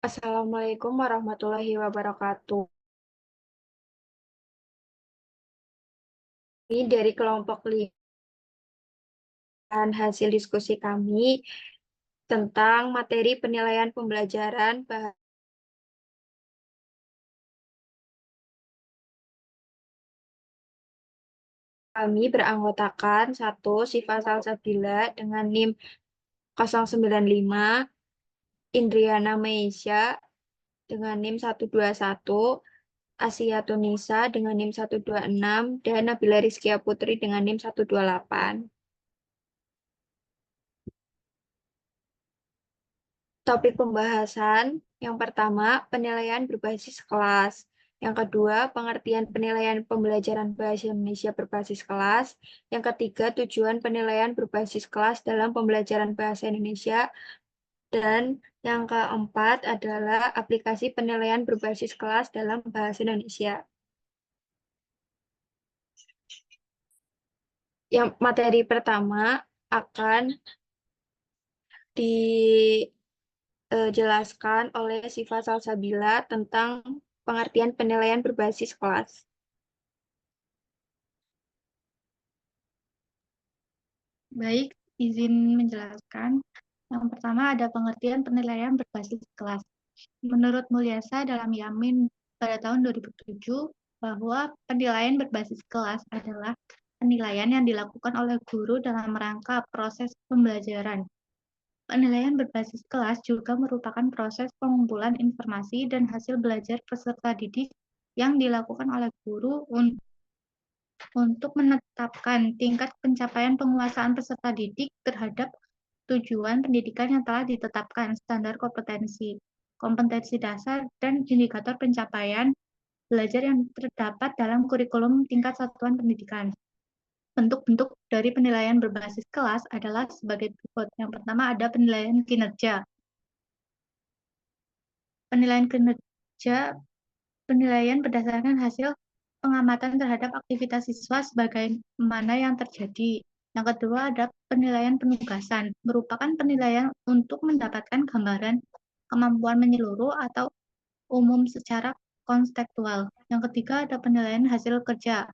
Assalamualaikum warahmatullahi wabarakatuh. Ini dari kelompok 5 hasil diskusi kami tentang materi penilaian pembelajaran. Kami beranggotakan satu Syifa Salsabila dengan NIM 095, Indriana Meisya dengan NIM 121, Asia Tunisa dengan NIM 126, dan Nabila Rizkia Putri dengan NIM 128. Topik pembahasan yang pertama, penilaian berbasis kelas. Yang kedua, pengertian penilaian pembelajaran bahasa Indonesia berbasis kelas. Yang ketiga, tujuan penilaian berbasis kelas dalam pembelajaran bahasa Indonesia. Dan yang keempat adalah aplikasi penilaian berbasis kelas dalam bahasa Indonesia. Yang materi pertama akan dijelaskan oleh Syifa Salsabila tentang pengertian penilaian berbasis kelas. Baik, izin menjelaskan. Yang pertama ada pengertian penilaian berbasis kelas. Menurut Mulyasa dalam Yamin pada tahun 2007, bahwa penilaian berbasis kelas adalah penilaian yang dilakukan oleh guru dalam rangka proses pembelajaran. Penilaian berbasis kelas juga merupakan proses pengumpulan informasi dan hasil belajar peserta didik yang dilakukan oleh guru untuk menetapkan tingkat pencapaian penguasaan peserta didik terhadap tujuan pendidikan yang telah ditetapkan, standar kompetensi, kompetensi dasar, dan indikator pencapaian belajar yang terdapat dalam kurikulum tingkat satuan pendidikan. Bentuk-bentuk dari penilaian berbasis kelas adalah sebagai berikut. Yang pertama ada penilaian kinerja. Penilaian kinerja, penilaian berdasarkan hasil pengamatan terhadap aktivitas siswa sebagaimana yang terjadi. Yang kedua ada penilaian penugasan, merupakan penilaian untuk mendapatkan gambaran kemampuan menyeluruh atau umum secara konstekstual. Yang ketiga ada penilaian hasil kerja,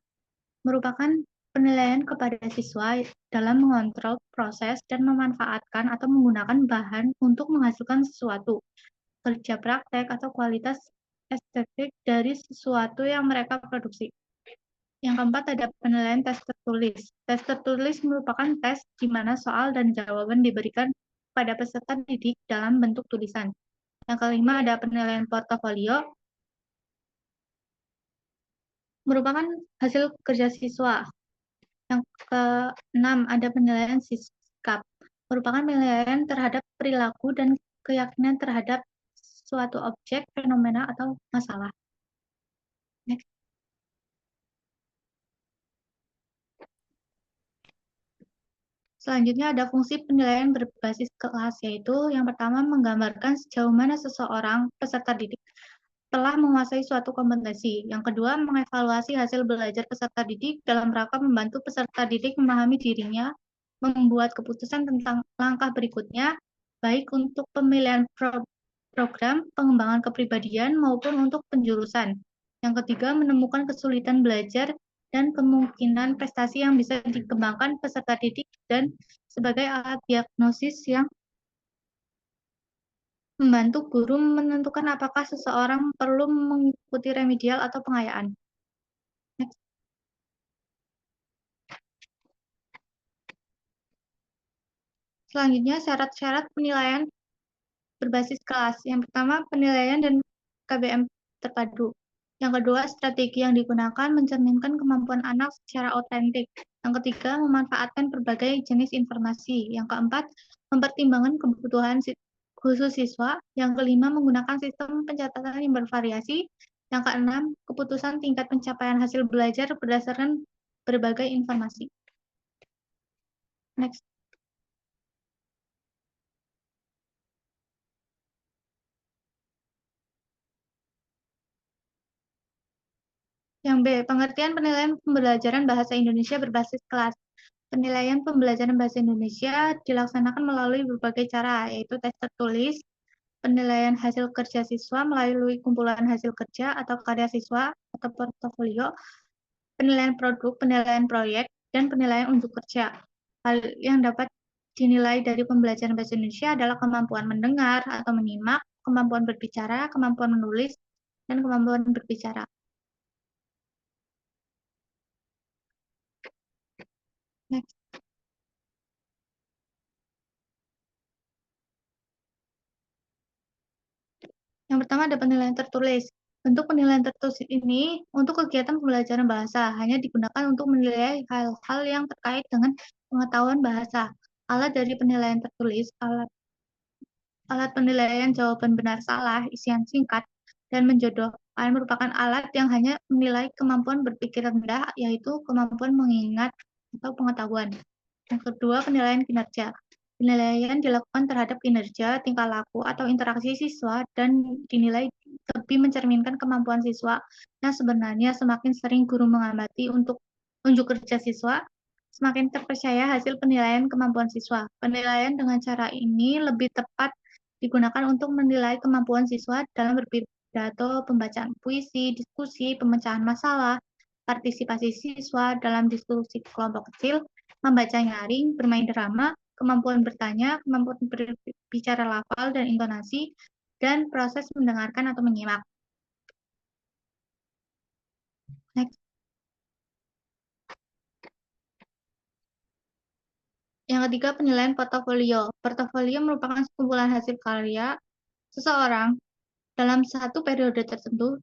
merupakan penilaian kepada siswa dalam mengontrol proses dan memanfaatkan atau menggunakan bahan untuk menghasilkan sesuatu, kerja praktek atau kualitas estetik dari sesuatu yang mereka produksi. Yang keempat ada penilaian tes tertulis. Tes tertulis merupakan tes di mana soal dan jawaban diberikan pada peserta didik dalam bentuk tulisan. Yang kelima ada penilaian portofolio, merupakan hasil kerja siswa. Yang keenam ada penilaian sikap, merupakan penilaian terhadap perilaku dan keyakinan terhadap suatu objek, fenomena, atau masalah. Next. Selanjutnya ada fungsi penilaian berbasis kelas, yaitu yang pertama menggambarkan sejauh mana seseorang peserta didik telah menguasai suatu kompetensi. Yang kedua, mengevaluasi hasil belajar peserta didik dalam rangka membantu peserta didik memahami dirinya, membuat keputusan tentang langkah berikutnya, baik untuk pemilihan program, pengembangan kepribadian, maupun untuk penjurusan. Yang ketiga, menemukan kesulitan belajar dan kemungkinan prestasi yang bisa dikembangkan peserta didik dan sebagai alat diagnosis yang membantu guru menentukan apakah seseorang perlu mengikuti remedial atau pengayaan. Next. Selanjutnya, syarat-syarat penilaian berbasis kelas. Yang pertama, penilaian dan KBM terpadu. Yang kedua, strategi yang digunakan mencerminkan kemampuan anak secara otentik. Yang ketiga, memanfaatkan berbagai jenis informasi. Yang keempat, mempertimbangkan kebutuhan khusus siswa. Yang kelima, menggunakan sistem pencatatan yang bervariasi. Yang keenam, keputusan tingkat pencapaian hasil belajar berdasarkan berbagai informasi. Next. Yang B, pengertian penilaian pembelajaran bahasa Indonesia berbasis kelas. Penilaian pembelajaran bahasa Indonesia dilaksanakan melalui berbagai cara, yaitu tes tertulis, penilaian hasil kerja siswa melalui kumpulan hasil kerja atau karya siswa atau portofolio, penilaian produk, penilaian proyek, dan penilaian unjuk kerja. Hal yang dapat dinilai dari pembelajaran bahasa Indonesia adalah kemampuan mendengar atau menyimak, kemampuan berbicara, kemampuan menulis, dan kemampuan berbicara. Next. Yang pertama ada penilaian tertulis. Bentuk penilaian tertulis ini untuk kegiatan pembelajaran bahasa hanya digunakan untuk menilai hal-hal yang terkait dengan pengetahuan bahasa. Alat dari penilaian tertulis, alat penilaian jawaban benar salah, isian singkat, dan menjodohkan merupakan alat yang hanya menilai kemampuan berpikir rendah, yaitu kemampuan mengingat atau pengetahuan. Yang kedua, penilaian kinerja. Penilaian dilakukan terhadap kinerja, tingkah laku, atau interaksi siswa dan dinilai lebih mencerminkan kemampuan siswa. Nah, sebenarnya semakin sering guru mengamati untuk unjuk kerja siswa, semakin terpercaya hasil penilaian kemampuan siswa. Penilaian dengan cara ini lebih tepat digunakan untuk menilai kemampuan siswa dalam berpidato, pembacaan puisi, diskusi, pemecahan masalah, partisipasi siswa dalam diskusi kelompok kecil, membaca nyaring, bermain drama, kemampuan bertanya, kemampuan berbicara lafal dan intonasi, dan proses mendengarkan atau menyimak. Next. Yang ketiga, penilaian portofolio. Portofolio merupakan kumpulan hasil karya seseorang dalam satu periode tertentu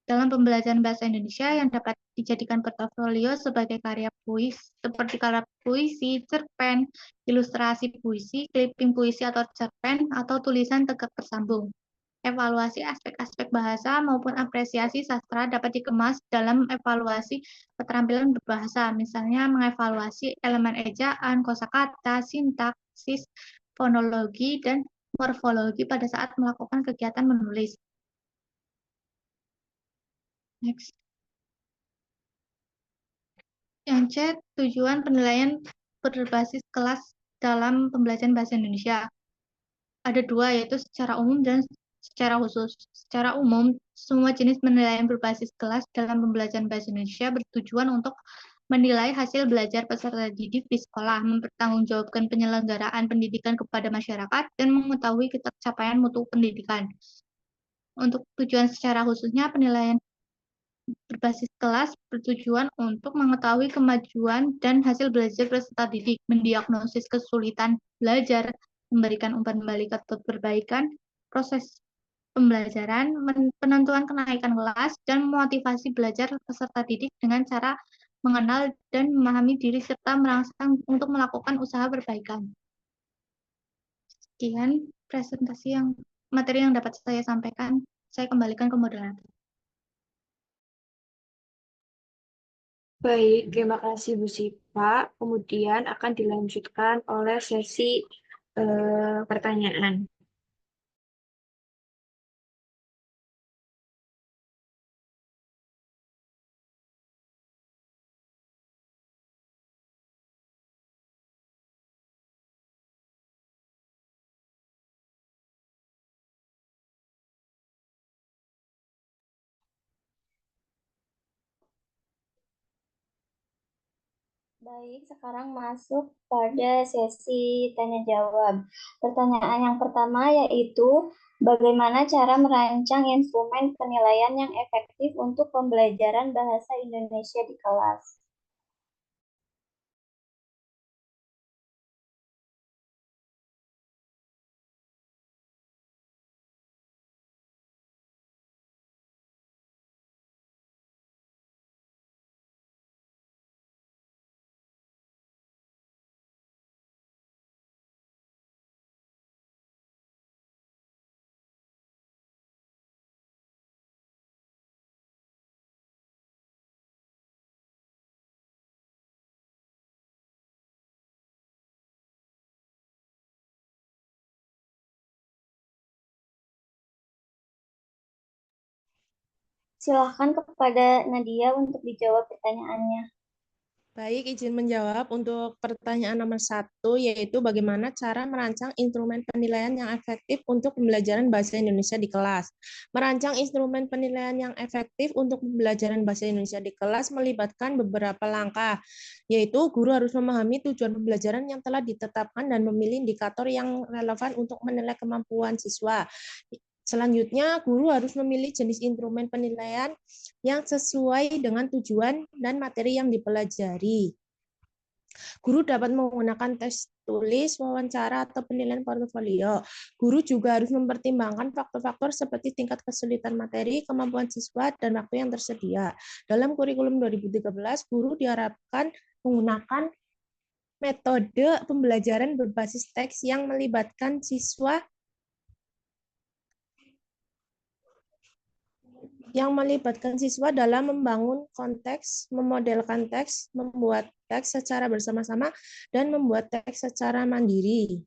dalam pembelajaran bahasa Indonesia yang dapat dijadikan portofolio sebagai karya puisi, seperti karya puisi, cerpen, ilustrasi puisi, clipping puisi atau cerpen, atau tulisan tegak bersambung. Evaluasi aspek-aspek bahasa maupun apresiasi sastra dapat dikemas dalam evaluasi keterampilan berbahasa, misalnya mengevaluasi elemen ejaan, kosakata, sintaksis, fonologi, dan morfologi pada saat melakukan kegiatan menulis. Next. Yang C, tujuan penilaian berbasis kelas dalam pembelajaran bahasa Indonesia. Ada dua, yaitu secara umum dan secara khusus. Secara umum, semua jenis penilaian berbasis kelas dalam pembelajaran bahasa Indonesia bertujuan untuk menilai hasil belajar peserta didik di sekolah, mempertanggungjawabkan penyelenggaraan pendidikan kepada masyarakat, dan mengetahui capaian mutu pendidikan. Untuk tujuan secara khususnya, penilaian berbasis kelas bertujuan untuk mengetahui kemajuan dan hasil belajar peserta didik, mendiagnosis kesulitan belajar, memberikan umpan balik atau perbaikan, proses pembelajaran, penentuan kenaikan kelas, dan memotivasi belajar peserta didik dengan cara mengenal dan memahami diri serta merangsang untuk melakukan usaha perbaikan. Sekian presentasi materi yang dapat saya sampaikan. Saya kembalikan ke moderator. Baik, terima kasih Bu Sipa. Kemudian akan dilanjutkan oleh sesi pertanyaan. Baik, sekarang masuk pada sesi tanya jawab. Pertanyaan yang pertama yaitu bagaimana cara merancang instrumen penilaian yang efektif untuk pembelajaran bahasa Indonesia di kelas? Silakan kepada Nadia untuk dijawab pertanyaannya. Baik, izin menjawab untuk pertanyaan nomor 1, yaitu bagaimana cara merancang instrumen penilaian yang efektif untuk pembelajaran bahasa Indonesia di kelas. Merancang instrumen penilaian yang efektif untuk pembelajaran bahasa Indonesia di kelas melibatkan beberapa langkah, yaitu guru harus memahami tujuan pembelajaran yang telah ditetapkan dan memilih indikator yang relevan untuk menilai kemampuan siswa. Selanjutnya, guru harus memilih jenis instrumen penilaian yang sesuai dengan tujuan dan materi yang dipelajari. Guru dapat menggunakan tes tulis, wawancara, atau penilaian portofolio. Guru juga harus mempertimbangkan faktor-faktor seperti tingkat kesulitan materi, kemampuan siswa, dan waktu yang tersedia. Dalam kurikulum 2013, guru diharapkan menggunakan metode pembelajaran berbasis teks yang melibatkan siswa dalam membangun konteks, memodelkan teks, membuat teks secara bersama-sama, dan membuat teks secara mandiri.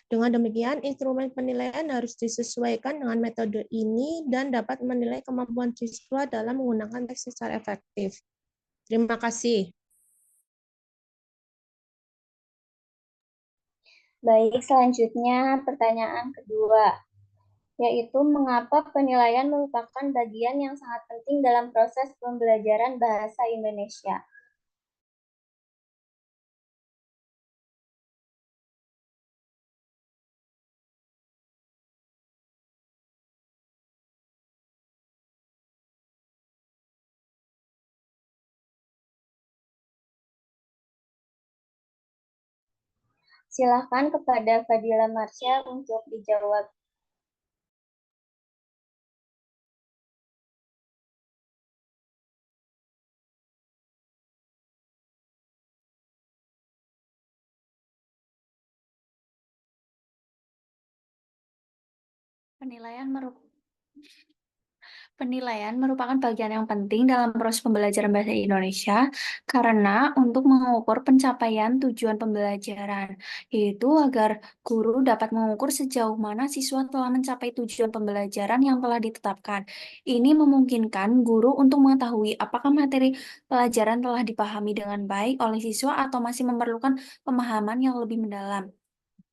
Dengan demikian, instrumen penilaian harus disesuaikan dengan metode ini dan dapat menilai kemampuan siswa dalam menggunakan teks secara efektif. Terima kasih. Baik, selanjutnya pertanyaan kedua, yaitu mengapa penilaian merupakan bagian yang sangat penting dalam proses pembelajaran bahasa Indonesia. Silakan kepada Fadila Marsha untuk dijawab. Penilaian merupakan bagian yang penting dalam proses pembelajaran bahasa Indonesia karena untuk mengukur pencapaian tujuan pembelajaran, yaitu agar guru dapat mengukur sejauh mana siswa telah mencapai tujuan pembelajaran yang telah ditetapkan. Ini memungkinkan guru untuk mengetahui apakah materi pelajaran telah dipahami dengan baik oleh siswa atau masih memerlukan pemahaman yang lebih mendalam.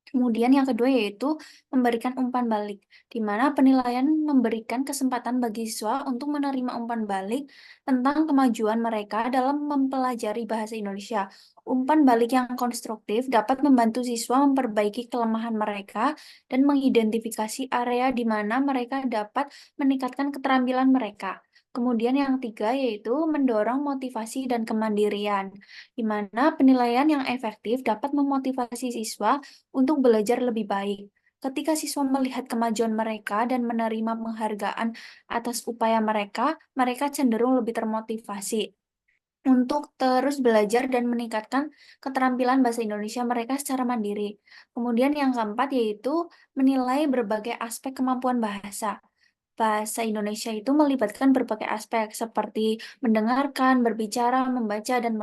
Kemudian yang kedua yaitu memberikan umpan balik, di mana penilaian memberikan kesempatan bagi siswa untuk menerima umpan balik tentang kemajuan mereka dalam mempelajari bahasa Indonesia. Umpan balik yang konstruktif dapat membantu siswa memperbaiki kelemahan mereka dan mengidentifikasi area di mana mereka dapat meningkatkan keterampilan mereka. Kemudian yang ketiga yaitu mendorong motivasi dan kemandirian, di mana penilaian yang efektif dapat memotivasi siswa untuk belajar lebih baik. Ketika siswa melihat kemajuan mereka dan menerima penghargaan atas upaya mereka, mereka cenderung lebih termotivasi untuk terus belajar dan meningkatkan keterampilan bahasa Indonesia mereka secara mandiri. Kemudian yang keempat yaitu menilai berbagai aspek kemampuan bahasa. Bahasa Indonesia itu melibatkan berbagai aspek seperti mendengarkan, berbicara, membaca, dan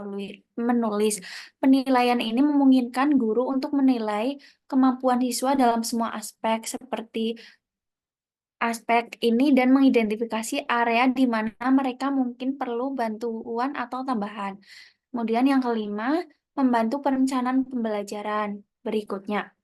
menulis. Penilaian ini memungkinkan guru untuk menilai kemampuan siswa dalam semua aspek seperti aspek ini dan mengidentifikasi area di mana mereka mungkin perlu bantuan atau tambahan. Kemudian yang kelima, membantu perencanaan pembelajaran. Berikutnya,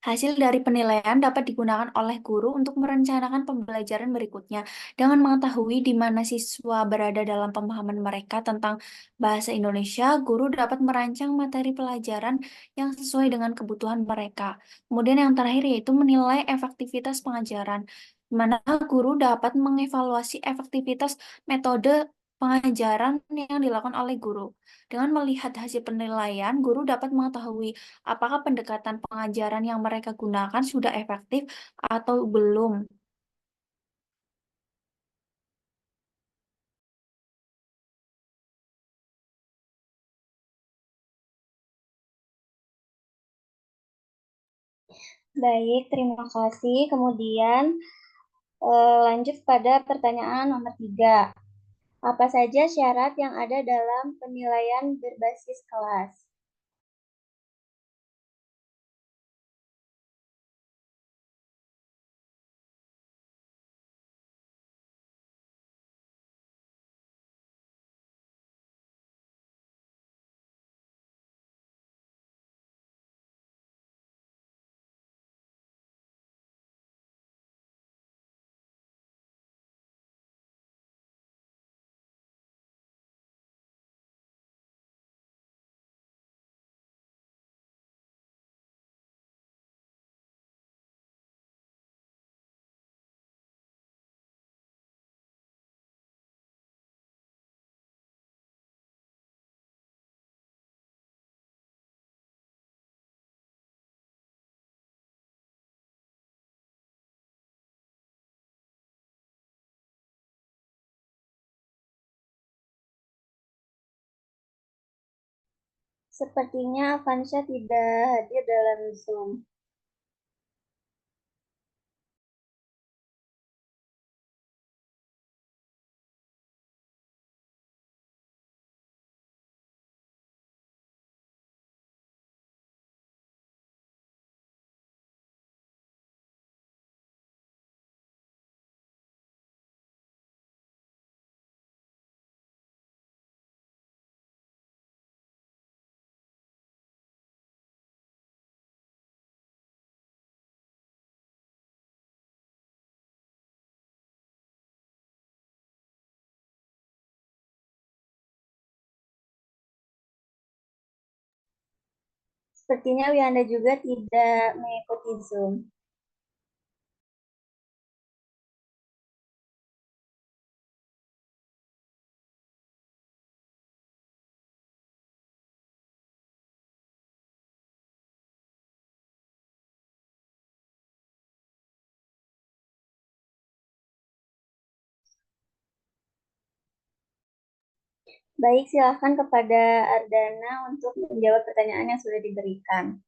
hasil dari penilaian dapat digunakan oleh guru untuk merencanakan pembelajaran berikutnya. Dengan mengetahui di mana siswa berada dalam pemahaman mereka tentang bahasa Indonesia, guru dapat merancang materi pelajaran yang sesuai dengan kebutuhan mereka. Kemudian yang terakhir yaitu menilai efektivitas pengajaran, di mana guru dapat mengevaluasi efektivitas metode pengajaran yang dilakukan oleh guru. Dengan melihat hasil penilaian, guru dapat mengetahui apakah pendekatan pengajaran yang mereka gunakan sudah efektif atau belum. Baik, terima kasih. Kemudian lanjut pada pertanyaan nomor 3. Apa saja syarat yang ada dalam penilaian berbasis kelas? Sepertinya Avanza tidak hadir dalam Zoom. Sepertinya Wianda juga tidak mengikuti Zoom. Baik, silakan kepada Ardana untuk menjawab pertanyaan yang sudah diberikan.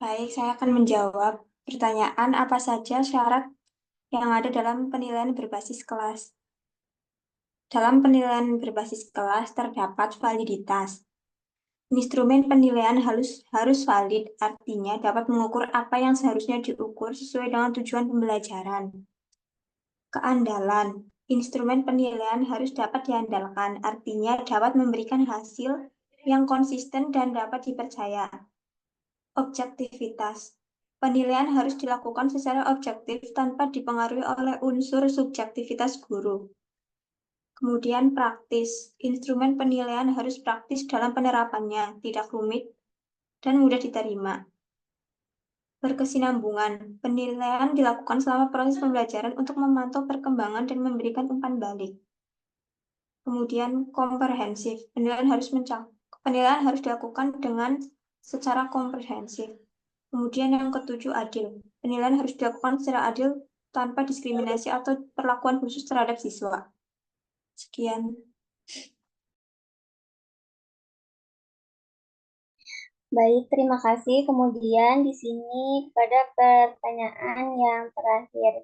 Baik, saya akan menjawab pertanyaan apa saja syarat yang ada dalam penilaian berbasis kelas. Dalam penilaian berbasis kelas terdapat validitas. Instrumen penilaian harus valid, artinya dapat mengukur apa yang seharusnya diukur sesuai dengan tujuan pembelajaran. Keandalan. Instrumen penilaian harus dapat diandalkan, artinya dapat memberikan hasil yang konsisten dan dapat dipercaya. Objektivitas. Penilaian harus dilakukan secara objektif tanpa dipengaruhi oleh unsur subjektivitas guru. Kemudian praktis. Instrumen penilaian harus praktis dalam penerapannya, tidak rumit dan mudah diterima. Berkesinambungan. Penilaian dilakukan selama proses pembelajaran untuk memantau perkembangan dan memberikan umpan balik. Kemudian komprehensif. Penilaian harus dilakukan dengan secara komprehensif. Kemudian yang ketujuh, adil. Penilaian harus dilakukan secara adil tanpa diskriminasi atau perlakuan khusus terhadap siswa. Sekian. Baik, terima kasih. Kemudian di sini pada pertanyaan yang terakhir,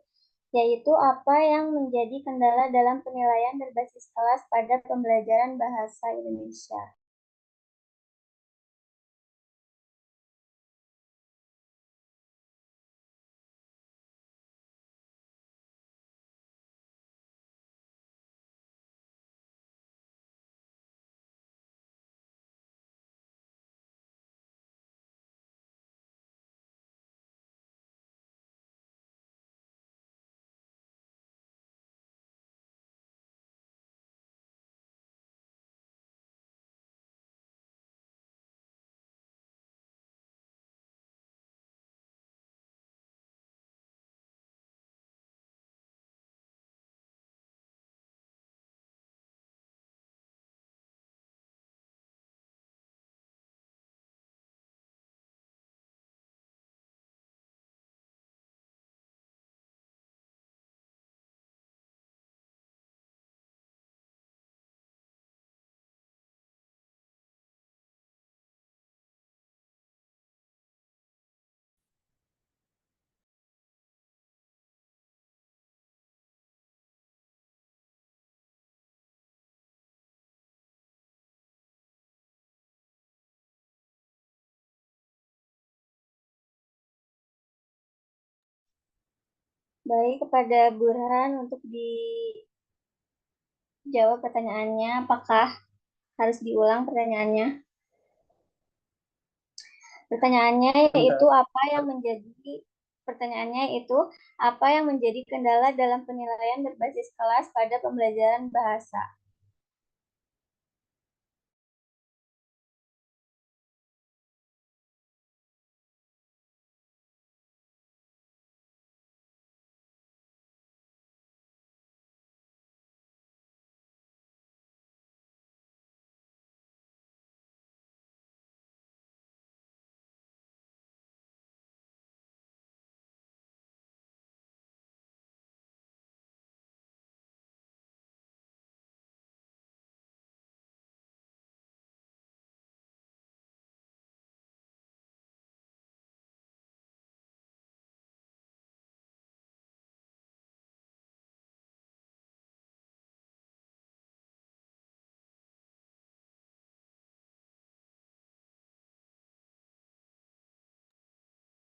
yaitu apa yang menjadi kendala dalam penilaian berbasis kelas pada pembelajaran bahasa Indonesia? Baik, kepada Burhan untuk dijawab pertanyaannya, apakah harus diulang pertanyaannya? Pertanyaannya yaitu apa yang menjadi kendala dalam penilaian berbasis kelas pada pembelajaran bahasa?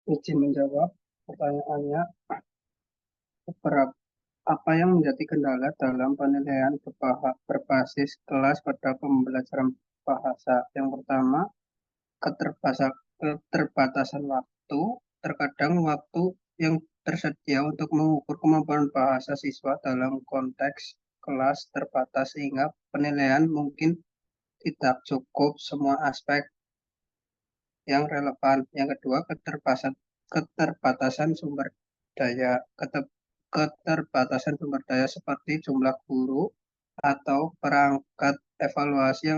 Izin menjawab pertanyaannya, apa yang menjadi kendala dalam penilaian berbasis kelas pada pembelajaran bahasa? Yang pertama, keterbatasan waktu. Terkadang waktu yang tersedia untuk mengukur kemampuan bahasa siswa dalam konteks kelas terbatas sehingga penilaian mungkin tidak cukup semua aspek yang relevan. Yang kedua, keterbatasan sumber daya. Keterbatasan sumber daya seperti jumlah guru atau perangkat evaluasi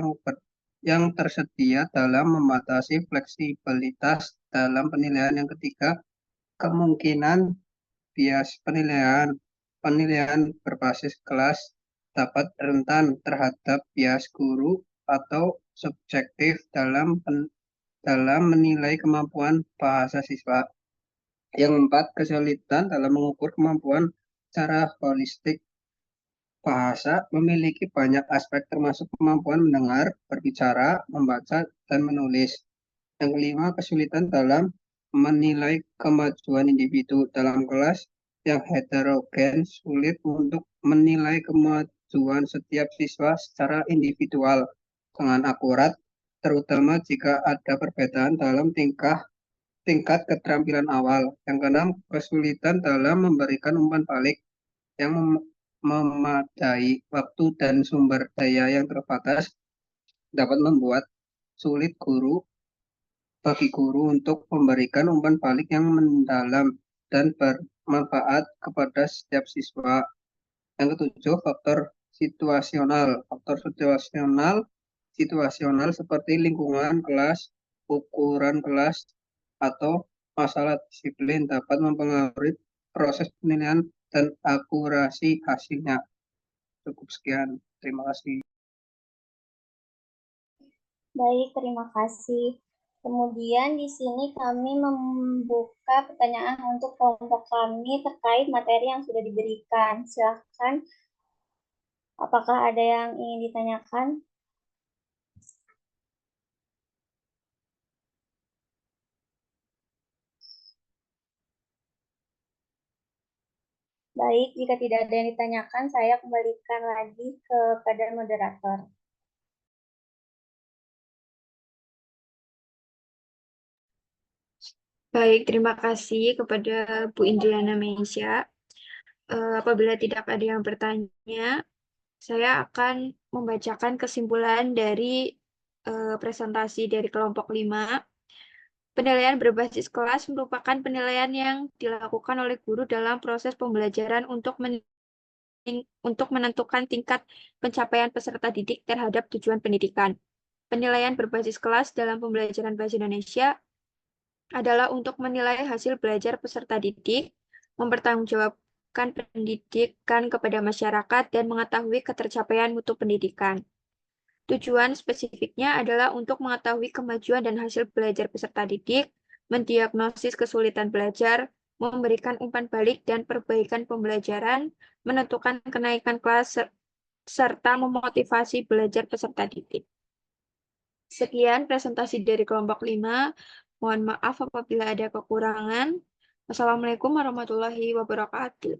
yang tersedia dalam membatasi fleksibilitas dalam penilaian. Yang ketiga, kemungkinan bias penilaian berbasis kelas dapat rentan terhadap bias guru atau subjektif dalam menilai kemampuan bahasa siswa. Yang empat, kesulitan dalam mengukur kemampuan secara holistik. Bahasa memiliki banyak aspek termasuk kemampuan mendengar, berbicara, membaca, dan menulis. Yang kelima, kesulitan dalam menilai kemajuan individu dalam kelas yang heterogen, sulit untuk menilai kemajuan setiap siswa secara individual dengan akurat, terutama jika ada perbedaan dalam tingkat keterampilan awal. Yang keenam, kesulitan dalam memberikan umpan balik yang memadai. Waktu dan sumber daya yang terbatas dapat membuat sulit bagi guru untuk memberikan umpan balik yang mendalam dan bermanfaat kepada setiap siswa. Yang ketujuh, faktor situasional. Faktor situasional seperti lingkungan kelas, ukuran kelas, atau masalah disiplin dapat mempengaruhi proses penilaian dan akurasi hasilnya. Cukup sekian. Terima kasih. Baik, terima kasih. Kemudian di sini kami membuka pertanyaan untuk kelompok kami terkait materi yang sudah diberikan. Silakan, apakah ada yang ingin ditanyakan? Baik, jika tidak ada yang ditanyakan, saya kembalikan lagi kepada moderator. Baik, terima kasih kepada Bu Indriana Meisya. Apabila tidak ada yang bertanya, saya akan membacakan kesimpulan dari presentasi dari kelompok 5. Penilaian berbasis kelas merupakan penilaian yang dilakukan oleh guru dalam proses pembelajaran untuk menentukan tingkat pencapaian peserta didik terhadap tujuan pendidikan. Penilaian berbasis kelas dalam pembelajaran bahasa Indonesia adalah untuk menilai hasil belajar peserta didik, mempertanggungjawabkan pendidikan kepada masyarakat, dan mengetahui ketercapaian mutu pendidikan. Tujuan spesifiknya adalah untuk mengetahui kemajuan dan hasil belajar peserta didik, mendiagnosis kesulitan belajar, memberikan umpan balik dan perbaikan pembelajaran, menentukan kenaikan kelas, serta memotivasi belajar peserta didik. Sekian presentasi dari kelompok 5. Mohon maaf apabila ada kekurangan. Wassalamualaikum warahmatullahi wabarakatuh.